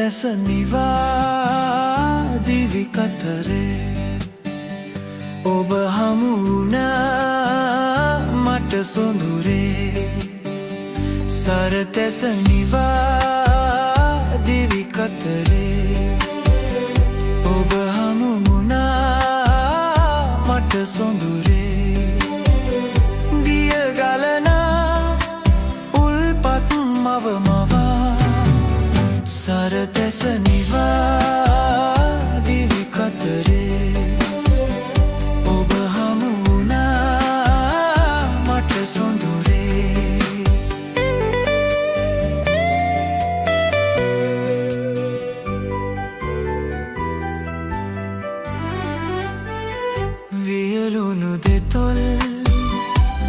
සරතැස නිවා දිවි කතරේ ඔබ හමු වුණා මට සොඳුරේ සරතැස නිවා දිවි කතරේ ඔබ හමු වුණා මට සොඳුරේ දිය ගලනා උල්පත් මව මවා සරතැස නිවා දිවි කතරේ ඔබ හමු වුණා මට සොඳුරේ වියලුණු දෙතොල්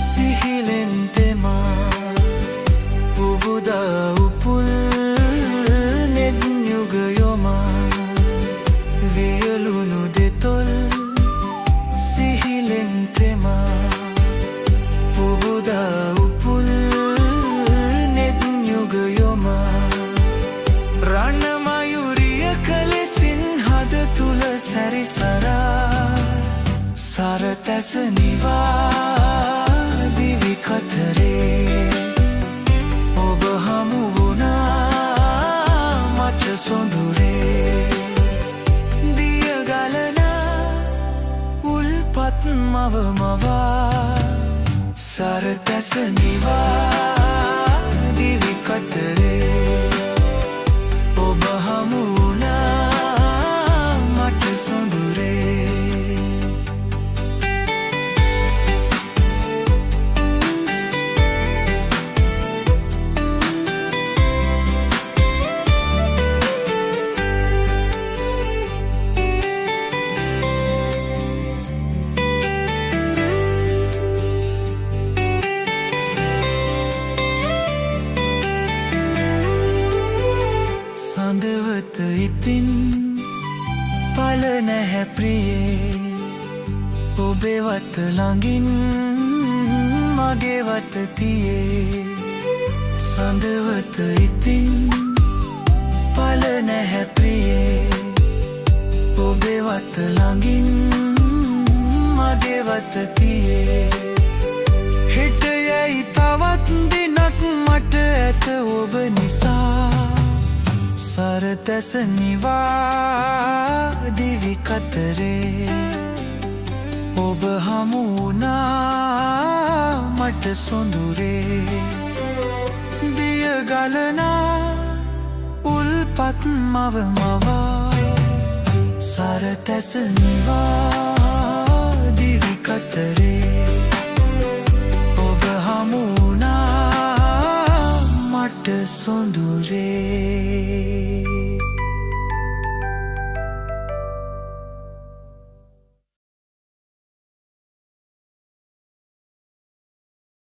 සිහිලෙන් තෙමා පුබුදා උපුල් නෙත් යුග යොමා වියලුණු දෙතොල් සිහිලෙන් තෙමා පුබුදා උපුල් නෙත් යුග යොමා රණ මයුරියක ලෙසින් හද තුල සැරිසරා සරතැස නිවා දිවි කතරේ ඔබ හමු වුණා මට සොඳුරේ දිය ගලනා උල්පත් මව මවා සරතැස නිවා දිවි කතරේ ඔබ හමු වුණා මට සොඳුරේ සඳවත ඉතින් පල නැහැ ප්‍රියේ ඔබේ වත ළඟින් මගේ වත තියේ සඳවත ඉතින් පල නැහැ ප්‍රියේ ඔබේ වත ළඟින් මගේ වත තියේ හෙට යයි තවත් දිනක් මට ඇත ඔබ නිසා සරතැස නිවා දිවි කතරේ ඔබ හමු වුණා මට සොඳුරේ දිය ගලනා උල්පත් මව මවා සරතැස නිවා දිවි කතරේ ඔබ හමු වුණා මට සොඳුරේ